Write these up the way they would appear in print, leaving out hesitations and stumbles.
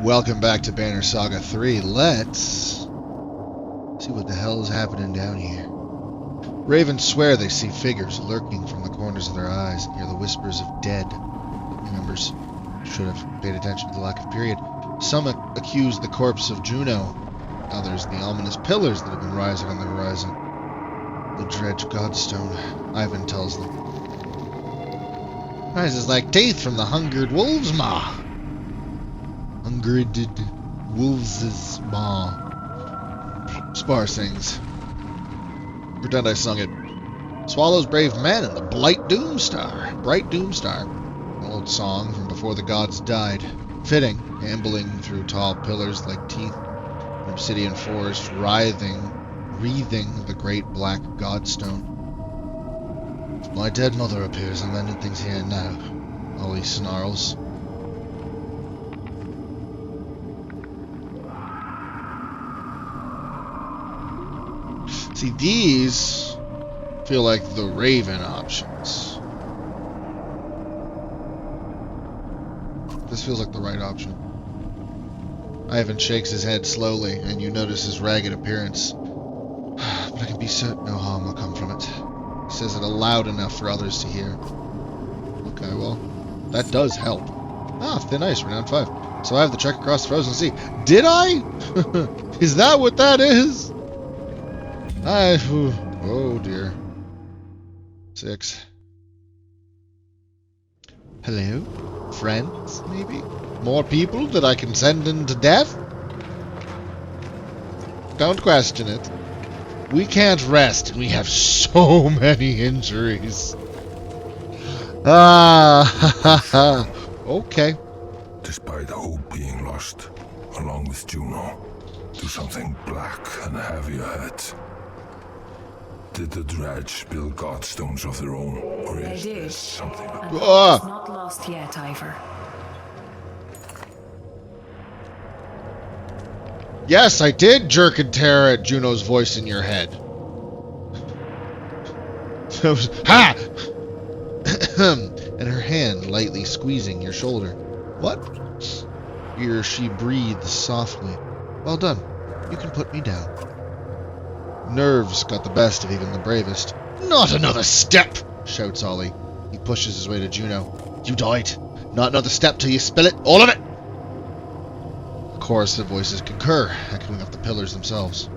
Welcome back to Banner Saga 3. Let's see what the hell is happening down here. Ravens swear they see figures lurking from the corners of their eyes and hear the whispers of dead. Members should have paid attention to the lack of period. Some accuse the corpse of Juno, others the ominous pillars that have been rising on the horizon. The dredge godstone, Eyvind tells them. Rises like teeth from the hungered wolves' maw. Hungered wolves' maw. Spar sings. Pretend I sung it. Swallows brave men and the bright Doomstar. An old song from before the gods died. Fitting, ambling through tall pillars like teeth. An obsidian forest wreathing the great black godstone. My dead mother appears and mended things here now. Ollie snarls. See, these feel like the Raven options. This feels like the right option. Eyvind shakes his head slowly, and you notice his ragged appearance. But I can be certain no harm will come from it. He says it loud enough for others to hear. Okay, well, that does help. Ah, thin ice, renown 5. So I have the trek across the frozen sea. Did I? Is that what that is? Oh dear. 6. Hello? Friends, maybe? More people that I can send into death? Don't question it. We can't rest, and we have so many injuries. Okay. Despite hope being lost, along with Juno, do something black and heavy ahead. Did the dredge build godstones of their own, or is this something? And it's not lost yet, Ivor. Yes, I did jerk and tear at Juno's voice in your head. Ha! And her hand lightly squeezing your shoulder. What? Here she breathes softly. Well done. You can put me down. Nerves got the best of even the bravest. Not another step! Shouts Ollie. He pushes his way to Juno. You died. Not another step till you spill it. All of it! A chorus of voices concur, echoing off the pillars themselves.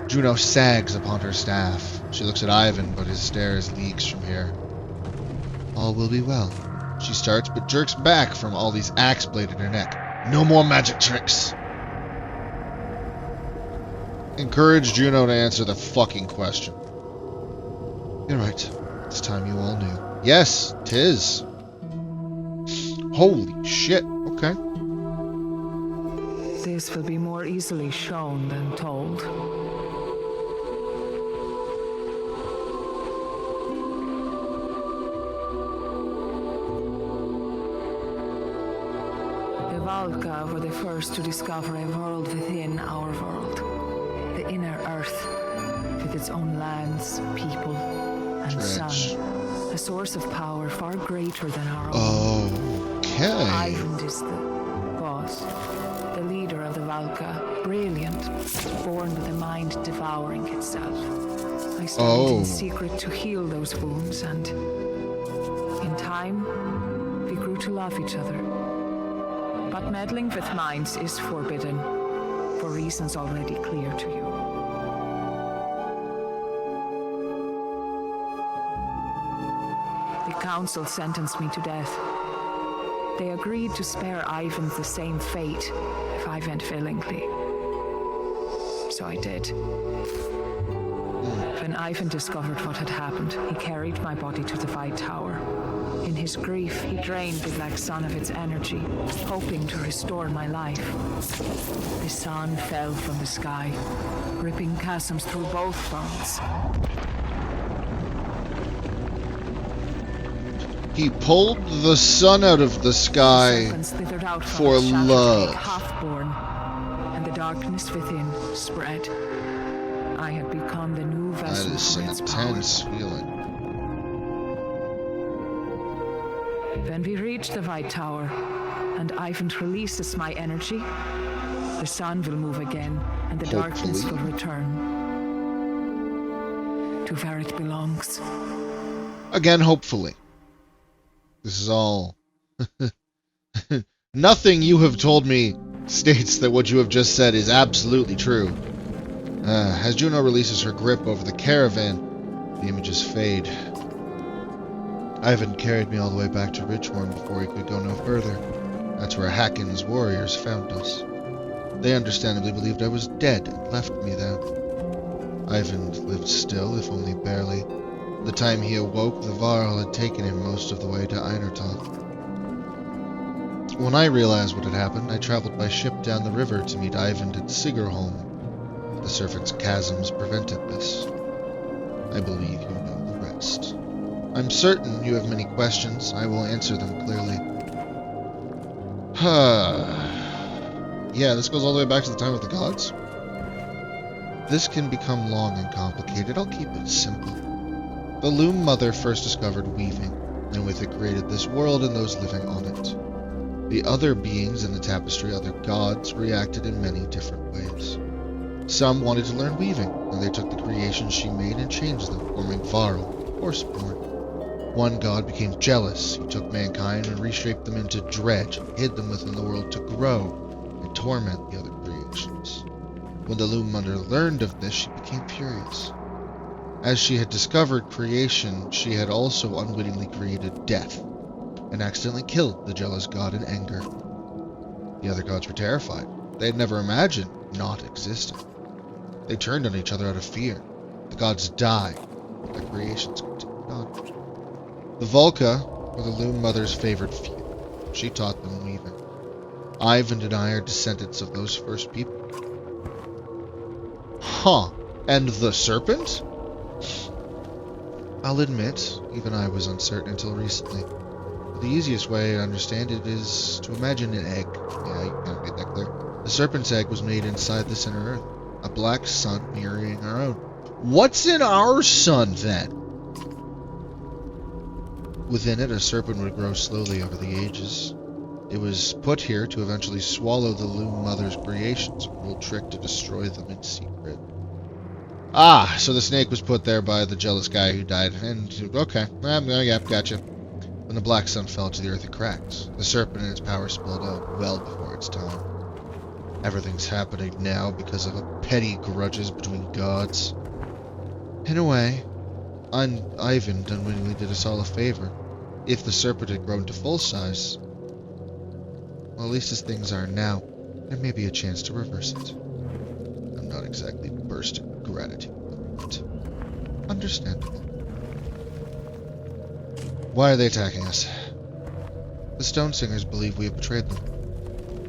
Juno sags upon her staff. She looks at Eyvind, but his stare is leagues from here. All will be well. She starts, but jerks back from Ollie's axe blade in her neck. No more magic tricks! Encourage Juno to answer the fucking question. You're right. It's time you all knew. Yes, 'tis. Holy shit. Okay. This will be more easily shown than told. The Valka were the first to discover a world within our world. The inner earth, with its own lands, people, and sun. A source of power far greater than our own. Okay. Eyvind is the boss, the leader of the Valka, brilliant, born with a mind devouring itself. I studied in secret to heal those wounds, and in time, we grew to love each other. But meddling with minds is forbidden, for reasons already clear to you. The council sentenced me to death. They agreed to spare Eyvind the same fate if I went willingly. So I did. When Eyvind discovered what had happened, he carried my body to the White Tower. In his grief, he drained the black sun of its energy, hoping to restore my life. The sun fell from the sky, ripping chasms through both worlds. He pulled the sun out of the sky for love. Half-born, and the darkness within spread. I had become the new vessel. That is an intense feeling. When we reached the White Tower, and Eyvind releases my energy, the sun will move again, and the darkness will return to where it belongs. Again, hopefully. This is all... Nothing you have told me states that what you have just said is absolutely true. As Juno releases her grip over the caravan, the images fade. Eyvind carried me all the way back to Ridgehorn before he could go no further. That's where Hakon's warriors found us. They understandably believed I was dead and left me there. Eyvind lived still, if only barely. By the time he awoke, the Varl had taken him most of the way to Einertoth. When I realized what had happened, I traveled by ship down the river to meet Eyvind at Sigerholm. The Serpent's chasms prevented this. I believe you know the rest. I'm certain you have many questions. I will answer them clearly. Yeah, this goes all the way back to the time of the gods? This can become long and complicated. I'll keep it simple. The Loom Mother first discovered weaving, and with it created this world and those living on it. The other beings in the tapestry, other gods, reacted in many different ways. Some wanted to learn weaving, and they took the creations she made and changed them, forming Varl, Horseborn. One god became jealous. He took mankind and reshaped them into dredge, and hid them within the world to grow and torment the other creations. When the Loom Mother learned of this, she became furious. As she had discovered creation, she had also unwittingly created death, and accidentally killed the jealous god in anger. The other gods were terrified. They had never imagined not existing. They turned on each other out of fear. The gods died, but their creations continued on. The Volca were the Loom Mother's favorite few. She taught them weaving. Eyvind and I are descendants of those first people. Huh. And the serpent? I'll admit, even I was uncertain until recently. The easiest way to understand it is to imagine an egg. Yeah, you kind of made that clear. The serpent's egg was made inside the center Earth. A black sun mirroring our own. What's in our sun, then? Within it, a serpent would grow slowly over the ages. It was put here to eventually swallow the Loom Mother's creations, a cruel trick to destroy them in secret. Ah, so the snake was put there by the jealous guy who died. And, okay, yeah, gotcha. When the black sun fell to the earth, it cracked. The serpent and its power spilled out well before its time. Everything's happening now because of petty grudges between gods. In a way, Eyvind unwittingly did us all a favor. If the serpent had grown to full size, well, at least as things are now, there may be a chance to reverse it. I'm not exactly bursting with gratitude, but understandable. Why are they attacking us? The Stone Singers believe we have betrayed them.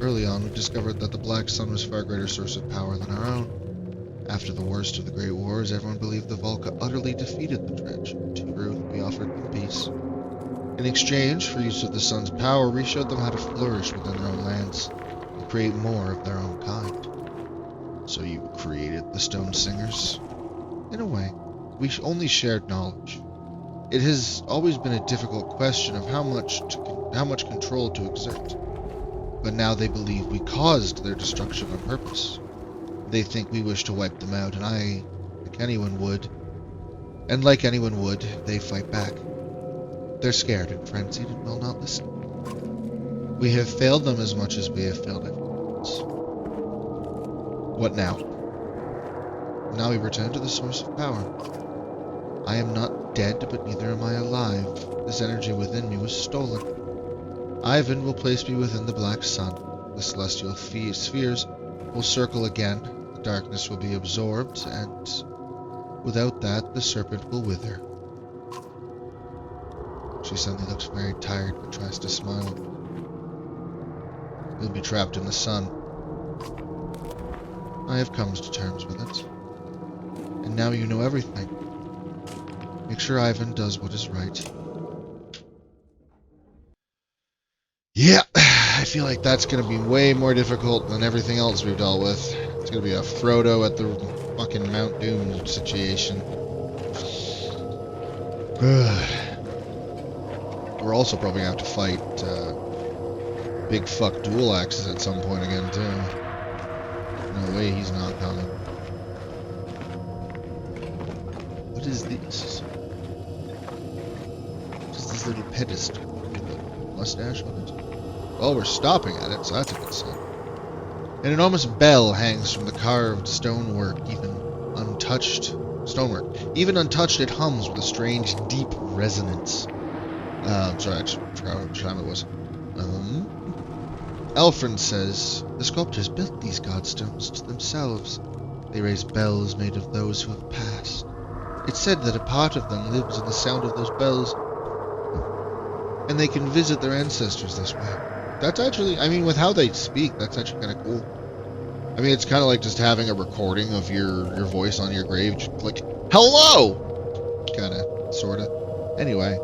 Early on, we discovered that the Black Sun was a far greater source of power than our own. After the worst of the Great Wars, everyone believed the Volca utterly defeated the Dredge. To truth, we offered them peace. In exchange for use of the sun's power, we showed them how to flourish within their own lands and create more of their own kind. So you created the Stone Singers? In a way, we only shared knowledge. It has always been a difficult question of how much control to exert. But now they believe we caused their destruction on purpose. They think we wish to wipe them out, and like anyone would, they fight back. They're scared and frenzied and will not listen. We have failed them as much as we have failed everyone else. What now? Now we return to the source of power. I am not dead, but neither am I alive. This energy within me was stolen. Eyvind will place me within the Black Sun. The celestial spheres will circle again. The darkness will be absorbed, and without that, the serpent will wither. She suddenly looks very tired, but tries to smile. You'll be trapped in the sun. I have come to terms with it. And now you know everything. Make sure Eyvind does what is right. Yeah, I feel like that's going to be way more difficult than everything else we've dealt with. It's going to be a Frodo at the fucking Mount Doom situation. We're also probably going to have to fight big fuck dual axes at some point again, too. No way he's not coming. What is this? What is this little pedestal with a mustache on it? Well, we're stopping at it, so that's a good sign. An enormous bell hangs from the carved stonework, even untouched. Even untouched, it hums with a strange, deep resonance. Sorry, I just forgot what time it was. Eyvind says, the sculptors built these godstones to themselves. They raise bells made of those who have passed. It's said that a part of them lives in the sound of those bells, and they can visit their ancestors this way. That's actually, I mean, with how they speak, that's actually kind of cool. I mean, it's kind of like just having a recording of your voice on your grave, just like, hello! Kind of, sort of. Anyway,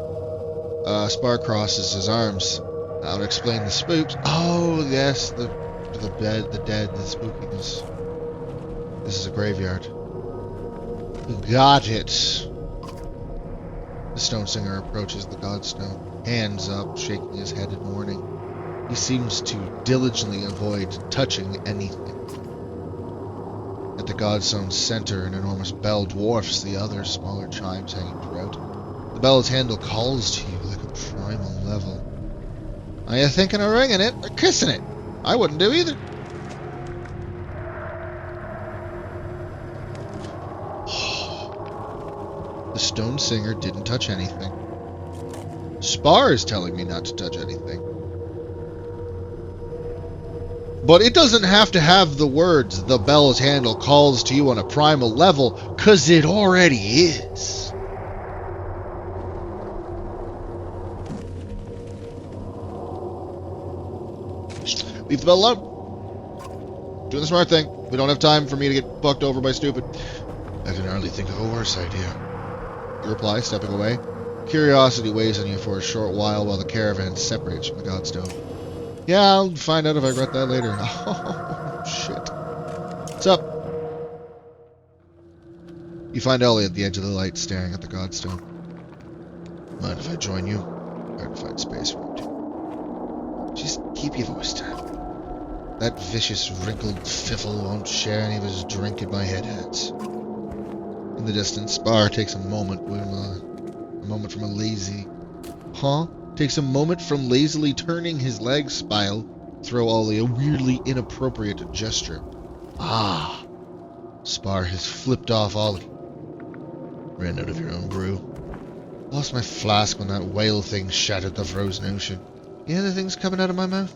Spar crosses his arms. I'll explain the spooks. Oh, yes, the dead, the spookiness. This is a graveyard. Got it. The stone singer approaches the godstone, hands up, shaking his head in warning. He seems to diligently avoid touching anything. At the godstone's center, an enormous bell dwarfs the other smaller chimes hanging throughout. The bell's handle calls to you like a primal level. Are you thinking of ringing it or kissing it? I wouldn't do either. The stone singer didn't touch anything. Spar is telling me not to touch anything. But it doesn't have to have the words, the bell's handle calls to you on a primal level, 'cause it already is. Leave the bell alone. Doing the smart thing. We don't have time for me to get bucked over by stupid. I can hardly think of a worse idea. You reply, stepping away. Curiosity weighs on you for a short while the caravan separates from the godstone. Yeah, I'll find out if I regret that later. Oh, shit. What's up? You find Ellie at the edge of the light, staring at the godstone. Mind if I join you? Hard to find space for him to. Just keep your voice down. That vicious, wrinkled fiffle won't share any of his drink in my head hats. In the distance, Spar takes a moment from a lazy... Huh? Takes a moment from lazily turning his legs spile, throw Ollie a weirdly inappropriate gesture. Ah! Spar has flipped off Ollie. Ran out of your own brew. Lost my flask when that whale thing shattered the frozen ocean. Yeah, the thing's coming out of my mouth.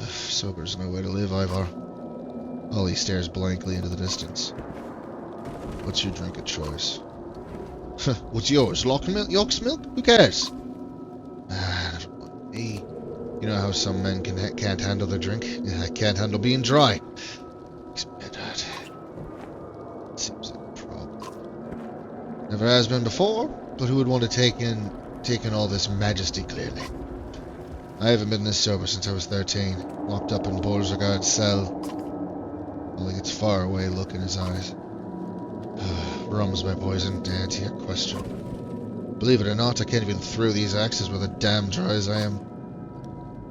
Sober's no way to live, Ivar. Ollie stares blankly into the distance. What's your drink of choice? What's yours? Yolk's milk? Who cares? Me. You know how some men can't handle their drink? I can't handle being dry. Makes me head hot. Seems like a problem. Never has been before, but who would want to take in all this majesty clearly? I haven't been this sober since I was 13, locked up in Bolzagard's cell. Ollie gets far away, look in his eyes. Rum's my poison, to answer your question. Believe it or not, I can't even throw these axes with a damn dry as I am.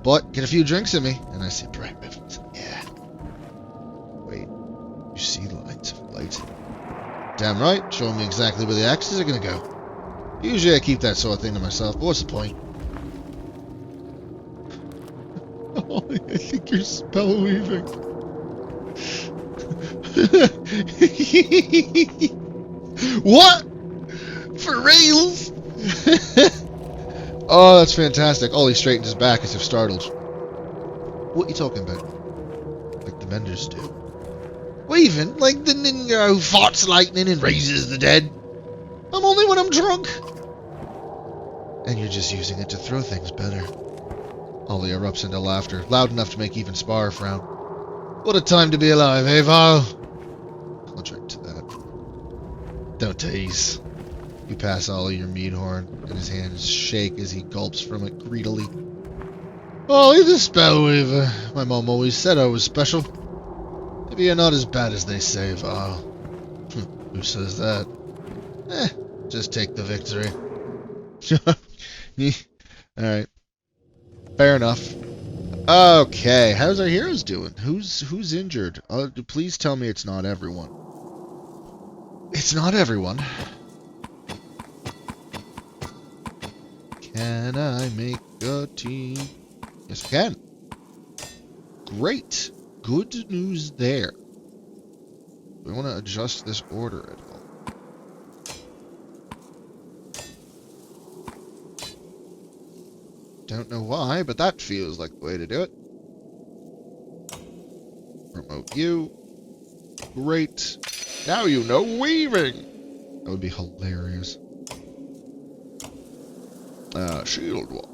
But, get a few drinks in me, and I see bright ribbons. Yeah. Wait, you see lines of light? Damn right, showing me exactly where the axes are gonna go. Usually I keep that sort of thing to myself, but what's the point? Oh, I think you're spell weaving. What? For reals? Oh, that's fantastic. Ollie straightened his back as if startled. What are you talking about? Like the Menders do. What even? Like the ninja who farts lightning and raises the dead? I'm only when I'm drunk. And you're just using it to throw things better. Ollie erupts into laughter, loud enough to make even Spar frown. What a time to be alive, eh, Val? I'll drink to that. Don't tease. You pass Ollie your mead horn, and his hands shake as he gulps from it greedily. Ollie's a spellweaver. My mom always said I was special. Maybe you're not as bad as they say, Val. Who says that? Just take the victory. Alright. Fair enough. Okay, how's our heroes doing? Who's injured? Please tell me it's not everyone. It's not everyone. Can I make a team? Yes, I can. Great. Good news there. Do we want to adjust this order at all? Don't know why, but that feels like the way to do it. Promote you. Great. Now you know weaving. That would be hilarious. Shield wall.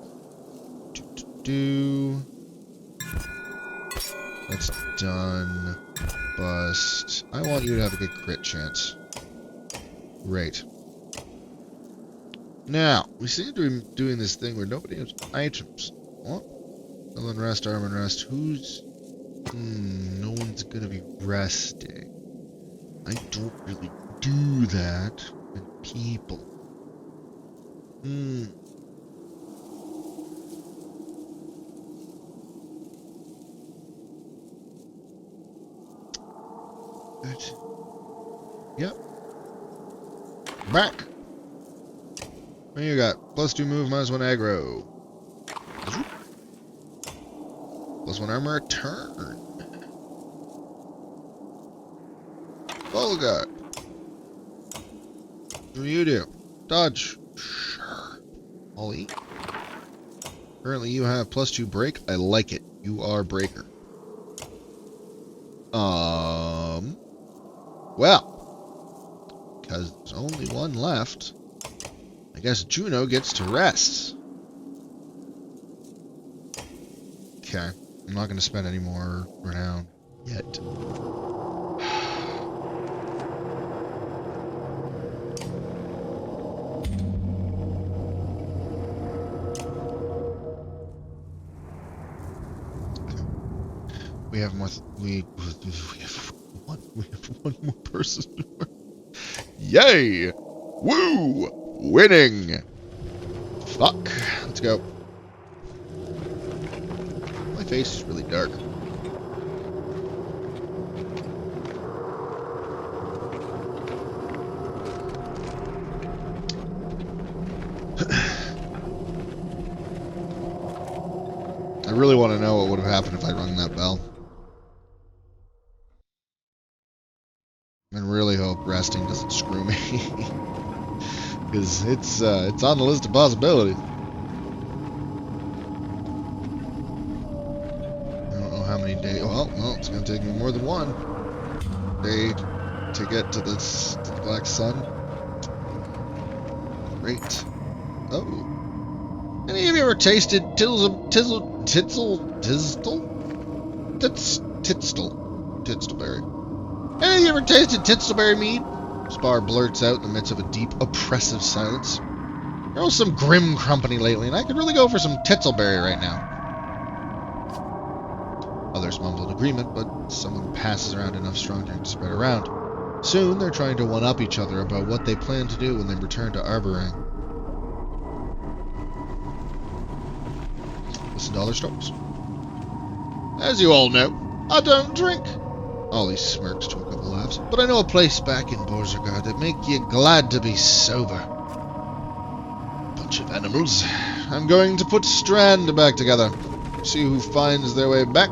That's done. Bust. I want you to have a good crit chance. Great. Now, we seem to be doing this thing where nobody has items. What? Skill and rest, arm and rest. Who's... no one's gonna be resting. I don't really do that with people. Good. Yep. Back. What do you got? +2 move, -1 aggro. +1 armor, turn. Full guard. What do you do? Dodge. Sure. Ollie. Currently you have +2 break. I like it. You are breaker. Well. Because there's only one left. I guess Juno gets to rest. Okay. I'm not going to spend any more renown yet. We have more. We have one more person. Yay! Woo! Winning! Fuck. Let's go. My face is really dark. I really want to know what would have happened if I rung that bell. And really hope resting doesn't screw me. Because it's on the list of possibilities. I don't know how many days. Well, it's going to take me more than one day to get to the black sun. Great. Oh. Any of you ever tasted Titzelberry? Any of you ever tasted Titzelberry mead? Spar blurts out in the midst of a deep, oppressive silence. There was some grim company lately, and I could really go for some Titzelberry right now. Others mumble in agreement, but someone passes around enough strong drink to spread around. Soon, they're trying to one-up each other about what they plan to do when they return to Arborang. Listen to other stories. As you all know, I don't drink. Ollie smirks to a couple laughs. But I know a place back in Borgergard that make you glad to be sober. Bunch of animals. I'm going to put Strand back together. See who finds their way back.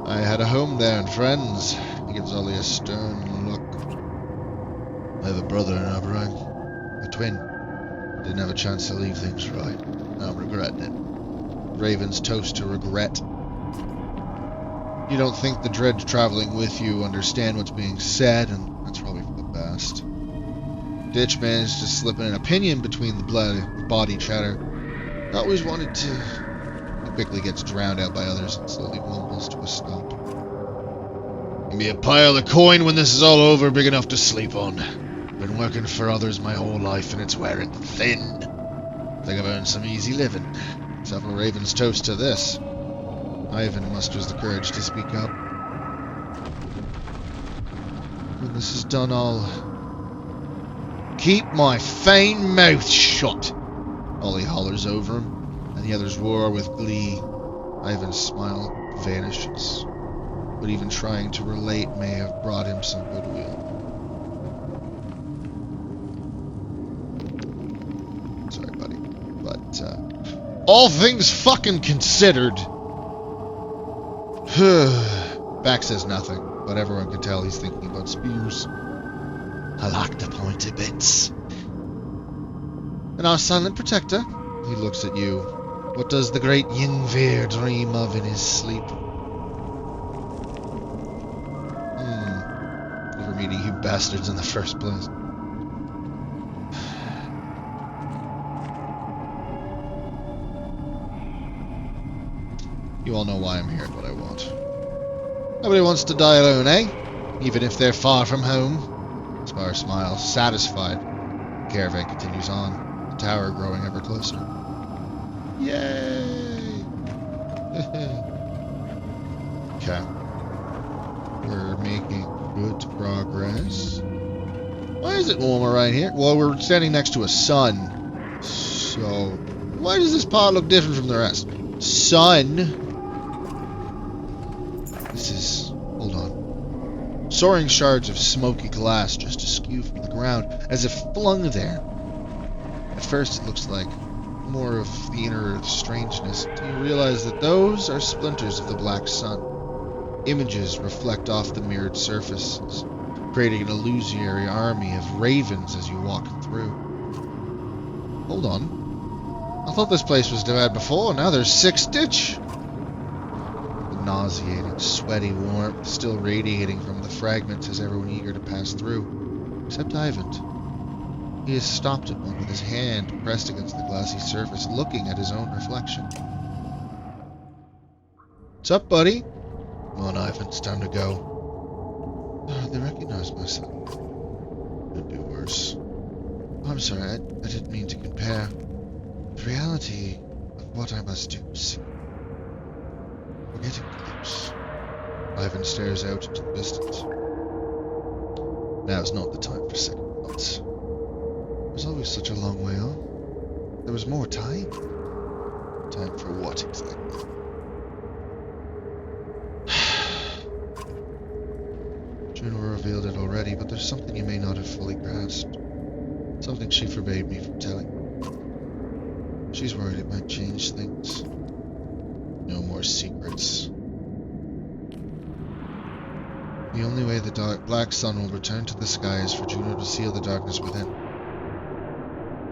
I had a home there and friends. He gives Ollie a stern look. I have a brother in Arborang. A twin. Didn't have a chance to leave things right. I'm regretting it. Raven's toast to regret. You don't think the dread traveling with you understand what's being said, and that's probably for the best. Ditch managed to slip in an opinion between the body chatter. Always wanted to... He quickly gets drowned out by others and slowly mumbles to a stop. Give me a pile of coin when this is all over, big enough to sleep on. Been working for others my whole life, and it's wearing thin. Think I've earned some easy living. Several Raven's toast to this. Eyvind musters the courage to speak up. When this is done, I'll... Keep my fine mouth shut! Ollie hollers over him, and the others roar with glee. Eyvind's smile vanishes, but even trying to relate may have brought him some goodwill. Sorry, buddy. But, all things fucking considered... Back says nothing, but everyone can tell he's thinking about spears. I like the pointy bits. And our silent protector, he looks at you. What does the great Yngvir dream of in his sleep? Never meeting you bastards in the first place. You all know why I'm here and what I want. Nobody wants to die alone, eh? Even if they're far from home. Spire smiles, satisfied. The caravan continues on, the tower growing ever closer. Yay! Okay. We're making good progress. Why is it warmer right here? Well, we're standing next to a sun. So, why does this pod look different from the rest? Sun? This is... hold on. Soaring shards of smoky glass just askew from the ground, as if flung there. At first it looks like more of the inner earth strangeness, until you realize that those are splinters of the black sun. Images reflect off the mirrored surfaces, creating an illusionary army of ravens as you walk through. Hold on. I thought this place was bad before, now there's 6 Stitch! The nauseating, sweaty warmth still radiating from the fragments as everyone eager to pass through, except Eyvind. He has stopped at one with his hand pressed against the glassy surface, looking at his own reflection. What's up, buddy? Come on, Eyvind, it's time to go. Oh, they recognize my son. Could be worse. Oh, I'm sorry, I didn't mean to compare the reality of what I must do. See, we're getting close. Eyvind stares out into the distance. Now's not the time for second thoughts. It was always such a long way on. There was more time. Time for what exactly? Juno revealed it already, but there's something you may not have fully grasped. Something she forbade me from telling you. She's worried it might change things. No more secrets. The only way the black sun will return to the sky is for Juno to seal the darkness within.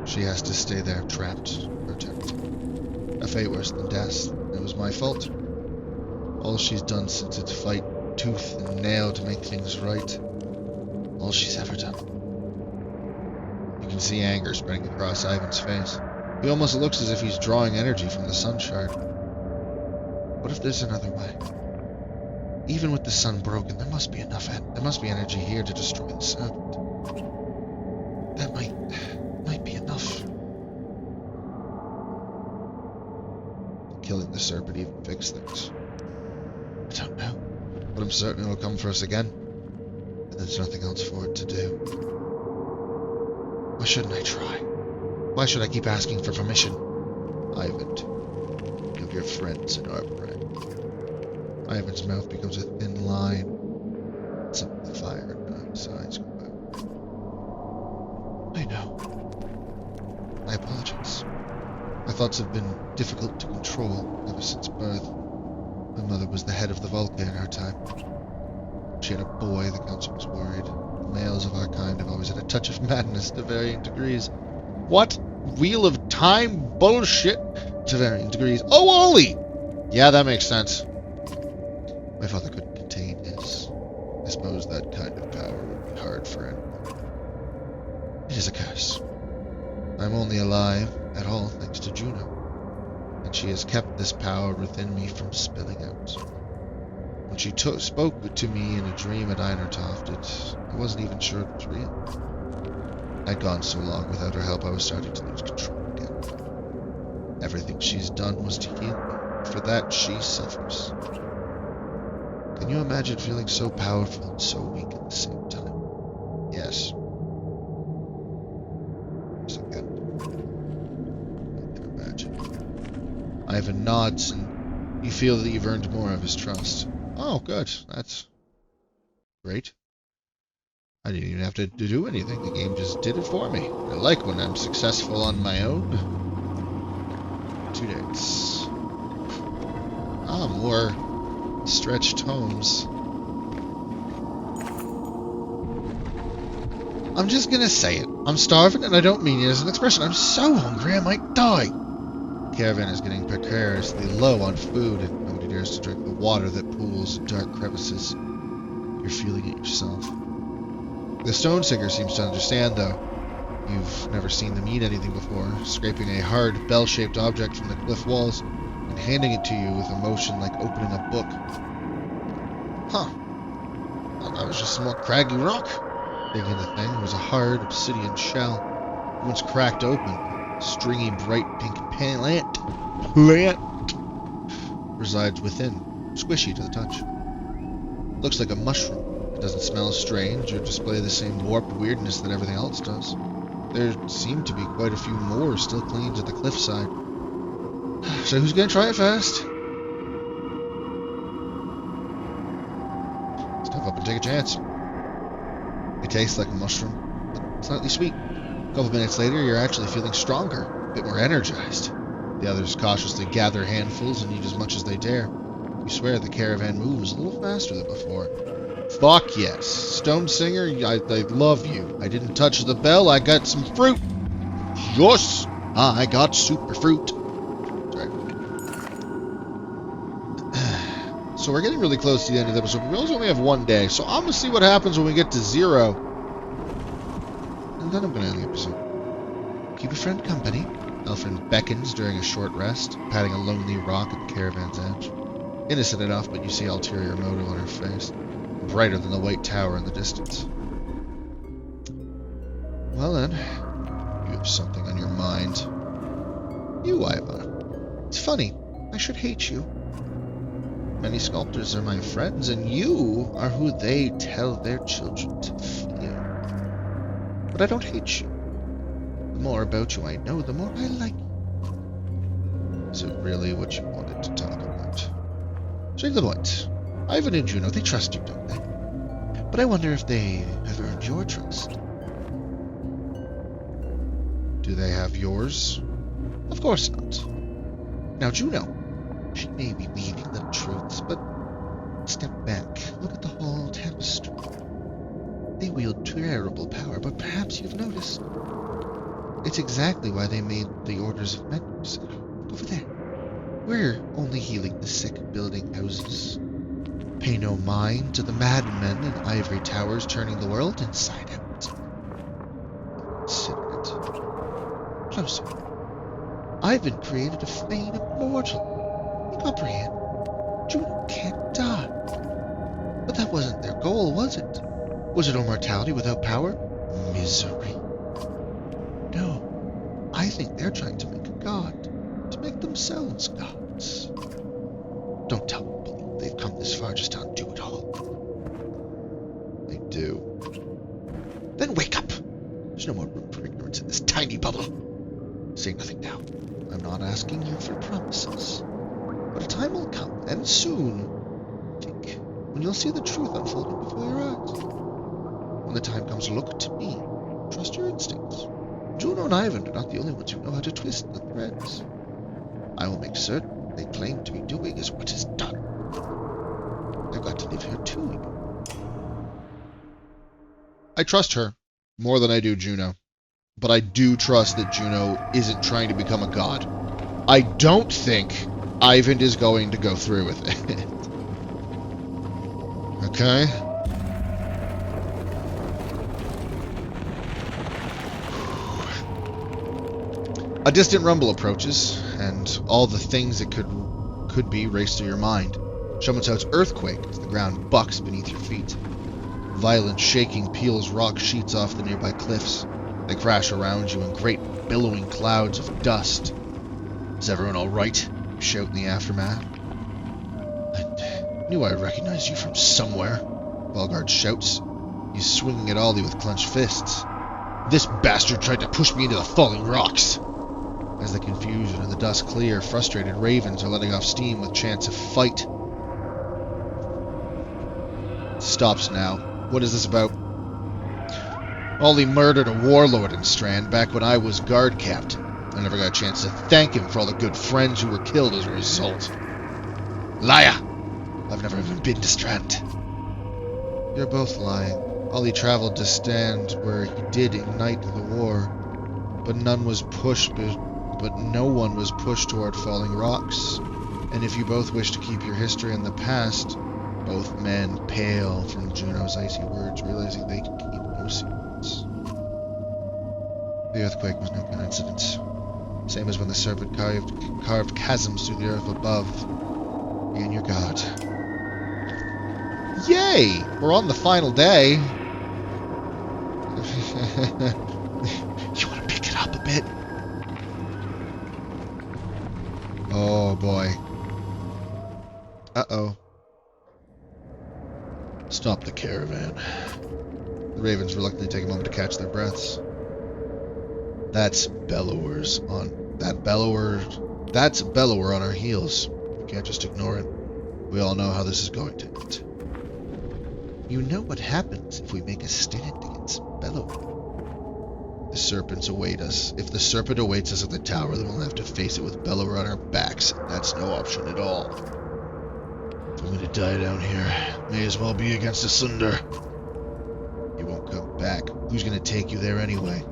She has to stay there, trapped, protected. A fate worse than death. It was my fault. All she's done since it's fight tooth and nail to make things right. All she's ever done. You can see anger spreading across Eyvind's face. He almost looks as if he's drawing energy from the sun shard. What if there's another way? Even with the sun broken, there must be energy here to destroy the serpent. That might be enough. Killing the serpent even fix things. I don't know. But I'm certain it'll come for us again. And there's nothing else for it to do. Why shouldn't I try? Why should I keep asking for permission? Eyvind, think of your friends in our brand. Eyvind's mouth becomes a thin line. Some of the fire in his eyes go out. I know. I apologize. My thoughts have been difficult to control ever since birth. My mother was the head of the Volca in her time. She had a boy, the council was worried. The males of our kind have always had a touch of madness to varying degrees. What? Wheel of Time bullshit to varying degrees. Oh, Ollie! Yeah, that makes sense. My father couldn't contain his. I suppose that kind of power would be hard for anyone. It is a curse. I'm only alive at all thanks to Juno, and she has kept this power within me from spilling out. When she spoke to me in a dream at Einertoft, I wasn't even sure it was real. I'd gone so long without her help I was starting to lose control again. Everything she's done was to heal me. For that, she suffers. Can you imagine feeling so powerful and so weak at the same time? Yes. Again. I can imagine. Eyvind nods and You feel that you've earned more of his trust. Oh, good. That's great. I didn't even have to do anything. The game just did it for me. I like when I'm successful on my own. 2 days. Ah, more stretched homes. I'm just gonna say it. I'm starving, and I don't mean it as an expression. I'm so hungry I might die. The caravan is getting precariously low on food, and nobody dares to drink the water that pools in dark crevices. You're feeling it yourself. The stone singer seems to understand, though. You've never seen them eat anything before, scraping a hard, bell-shaped object from the cliff walls and handing it to you with a motion like opening a book. Huh. Well, that was just some more craggy rock. Digging the thing was a hard obsidian shell. Once cracked open, a stringy, bright pink plant resides within, squishy to the touch. Looks like a mushroom. It doesn't smell strange or display the same warped weirdness that everything else does. There seem to be quite a few more still clinging to the cliffside. So who's gonna try it first? Step up and take a chance. It tastes like a mushroom, but slightly sweet. A couple minutes later, you're actually feeling stronger, a bit more energized. The others cautiously gather handfuls and eat as much as they dare. You swear the caravan moves a little faster than before. Fuck yes. Stone Singer, I love you. I didn't touch the bell, I got some fruit. Yes, I got super fruit. Sorry. So we're getting really close to the end of the episode. We also only have 1 day, so I'm going to see what happens when we get to 0. And then I'm going to end the episode. Keep a friend company. Elfrind beckons during a short rest, patting a lonely rock at the caravan's edge. Innocent enough, but you see ulterior motive on her face. Brighter than the white tower in the distance. Well then, you have something on your mind. You, Eyvind. It's funny, I should hate you. Many sculptors are my friends, and you are who they tell their children to fear. But I don't hate you. The more about you I know, the more I like you. Is it really what you wanted to talk about? Straight to the point. Eyvind and Juno, they trust you, don't they? But I wonder if they have earned your trust. Do they have yours? Of course not. Now, Juno, she may be weaving little truths, but step back, look at the whole tapestry. They wield terrible power, but perhaps you've noticed. It's exactly why they made the orders of mentors. Over there. We're only healing the sick, building houses. Pay no mind to the madmen in ivory towers turning the world inside out. Consider it. Closer. Eyvind created a flame immortal. You comprehend? Juno can't die. But that wasn't their goal, was it? Was it immortality without power? Misery. No. I think they're trying to make a god. To make themselves gods. Don't tell me they've come this far just to undo it all. They do. Then wake up! There's no more room for ignorance in this tiny bubble. Say nothing now. I'm not asking you for promises. But a time will come, and soon, I think, when you'll see the truth unfolding before your eyes. When the time comes, look to me. Trust your instincts. Juno and Eyvind are not the only ones who know how to twist the threads. I will make certain what they claim to be doing is what is done. I've got to live here too. I trust her more than I do Juno. But I do trust that Juno isn't trying to become a god. I don't think Eyvind is going to go through with it. Okay? A distant rumble approaches, and all the things it could be race through your mind. Someone shouts earthquake as the ground bucks beneath your feet. Violent shaking peels rock sheets off the nearby cliffs. They crash around you in great billowing clouds of dust. Is everyone all right? You shout in the aftermath. I knew I recognized you from somewhere, Valgard shouts. He's swinging at Ollie with clenched fists. This bastard tried to push me into the falling rocks. As the confusion and the dust clear, frustrated ravens are letting off steam with chants of fight. Stops now. What is this about? Ollie murdered a warlord in Strand back when I was guard captain. I never got a chance to thank him for all the good friends who were killed as a result. Liar! I've never even been to Strand. You're both lying. Ollie traveled to Strand where he did ignite the war, but no one was pushed toward falling rocks. And if you both wish to keep your history in the past, both men pale from Juno's icy words, realizing they can keep no secrets. The earthquake was no coincidence. Same as when the serpent carved chasms through the earth above. Be on your guard. Yay! We're on the final day. You want to pick it up a bit? Oh boy. Uh-oh. Stop the caravan. The ravens reluctantly take a moment to catch their breaths. That's Bellower's on... That's Bellower on our heels. We can't just ignore it. We all know how this is going to end. You know what happens if we make a stand against Bellower. The serpents await us. If the serpent awaits us at the tower, then we'll have to face it with Bellower on our backs. That's no option at all. If I'm gonna die down here, may as well be against a Sunder. You won't come back. Who's gonna take you there anyway?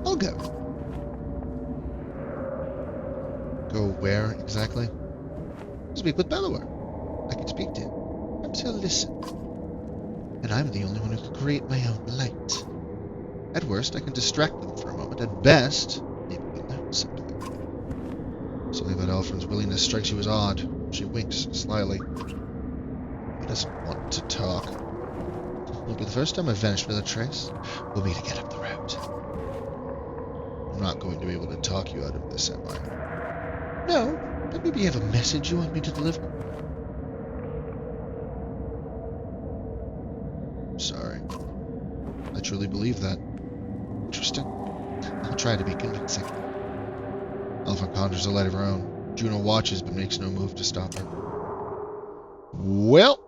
I'll go. Go where, exactly? Speak with Bellower. I can speak to him. Perhaps he'll listen. And I'm the only one who can create my own light. At worst, I can distract them for a moment. At best, maybe we'll learn something. Something about Alfred's willingness strikes you as odd. She winks slyly. He doesn't want to talk. It'll be the first time I've vanished with a trace. We'll meet again up the road. I'm not going to be able to talk you out of this, am I? No, but maybe you have a message you want me to deliver. Sorry. I truly believe that. Interesting. I'll try to be convincing. Alpha conjures a light of her own. Juno watches but makes no move to stop her. Well,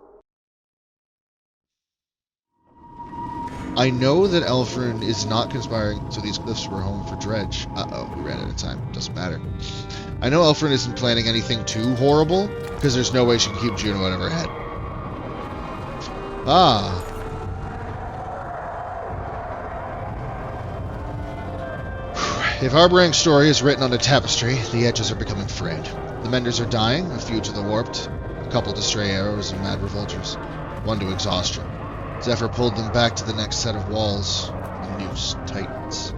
I know that Elfrin is not conspiring, so these cliffs were home for Dredge. Uh-oh, we ran out of time. Doesn't matter. I know Elfrin isn't planning anything too horrible, because there's no way she can keep Juno out of her head. Ah. If Harborang's story is written on a tapestry, the edges are becoming frayed. The menders are dying, a few to the warped, a couple to stray arrows and mad revolters, one to exhaustion. Zephyr pulled them back to the next set of walls. The noose tightens.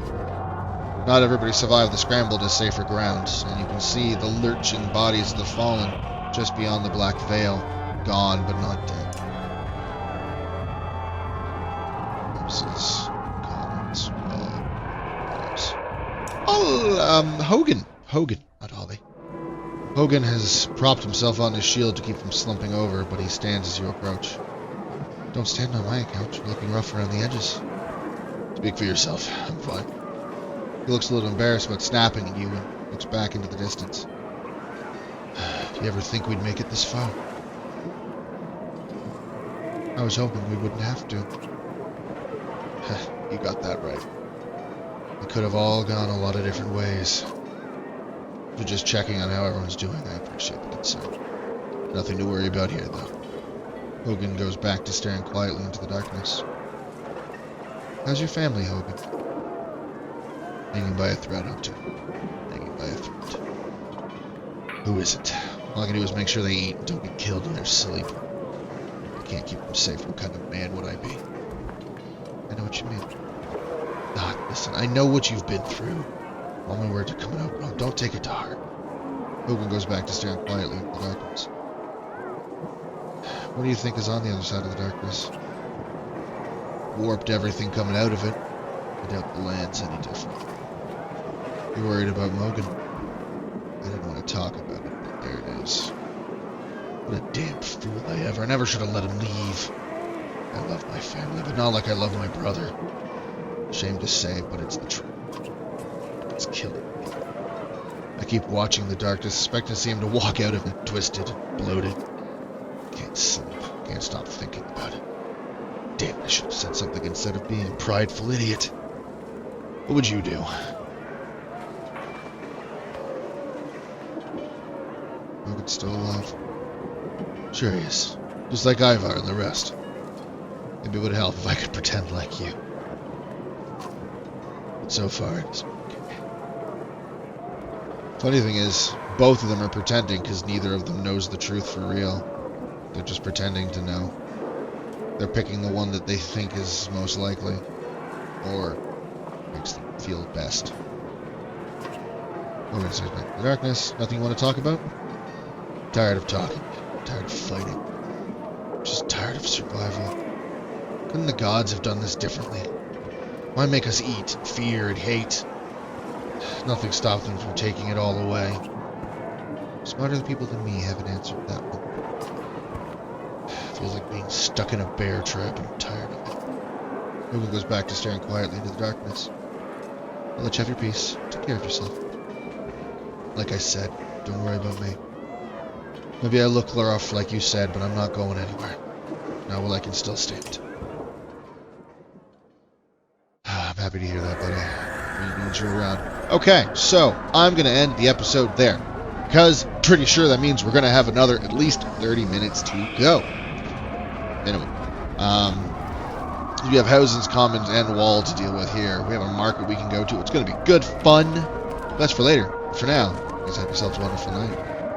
Not everybody survived the scramble to safer ground, and you can see the lurching bodies of the fallen just beyond the black veil, gone but not dead. Moses, Collins, Hogan, not Ollie. Hogan has propped himself on his shield to keep from slumping over, but he stands as you approach. Don't stand on my account. You're looking rough around the edges. Speak for yourself. I'm fine. He looks a little embarrassed about snapping at you and looks back into the distance. Do you ever think we'd make it this far? I was hoping we wouldn't have to. You got that right. We could have all gone a lot of different ways. If you're just checking on how everyone's doing, I appreciate the concern. Nothing to worry about here, though. Hogan goes back to staring quietly into the darkness. How's your family, Hogan? Hanging by a thread, up to. Hanging by a thread. Who is it? All I can do is make sure they eat and don't get killed in their sleep. I can't keep them safe. What kind of man would I be? I know what you mean. Ah, listen, I know what you've been through. All my words are coming out wrong. Don't take it to heart. Hogan goes back to staring quietly into the darkness. What do you think is on the other side of the darkness? Warped everything coming out of it. I doubt the land's any different. You're worried about Mogan? I didn't want to talk about it, but there it is. What a damn fool I never should have let him leave. I love my family, but not like I love my brother. Shame to say, but it's the truth. It's killing me. keep watching the darkness, expecting to see him to walk out of it, twisted, bloated. Can't sleep. Can't stop thinking about it. Damn, I should have said something instead of being a prideful idiot. What would you do? Logan's still alive. Sure he is. Just like Ivar and the rest. Maybe it would help if I could pretend like you. But so far, it isn't working. Funny thing is, both of them are pretending because neither of them knows the truth for real. They're just pretending to know. They're picking the one that they think is most likely. Or makes them feel best. Oh, it's the darkness. Nothing you want to talk about? Tired of talking. Tired of fighting. Just tired of survival. Couldn't the gods have done this differently? Why make us eat, fear, and hate? Nothing stopped them from taking it all away. Smarter people than me haven't answered that one. Feels like being stuck in a bear trap, and I'm tired of it. Logan goes back to staring quietly into the darkness. I'll let you have your peace. Take care of yourself. Like I said, don't worry about me. Maybe I look rough like you said, but I'm not going anywhere. Not while I can still stand. I'm happy to hear that, buddy. It means you're around. Okay, so I'm going to end the episode there. Because pretty sure that means we're going to have another at least 30 minutes to go. Anyway, we have houses, commons, and wall to deal with here. We have a market we can go to. It's going to be good fun. That's for later. For now, guys, have yourselves a wonderful night.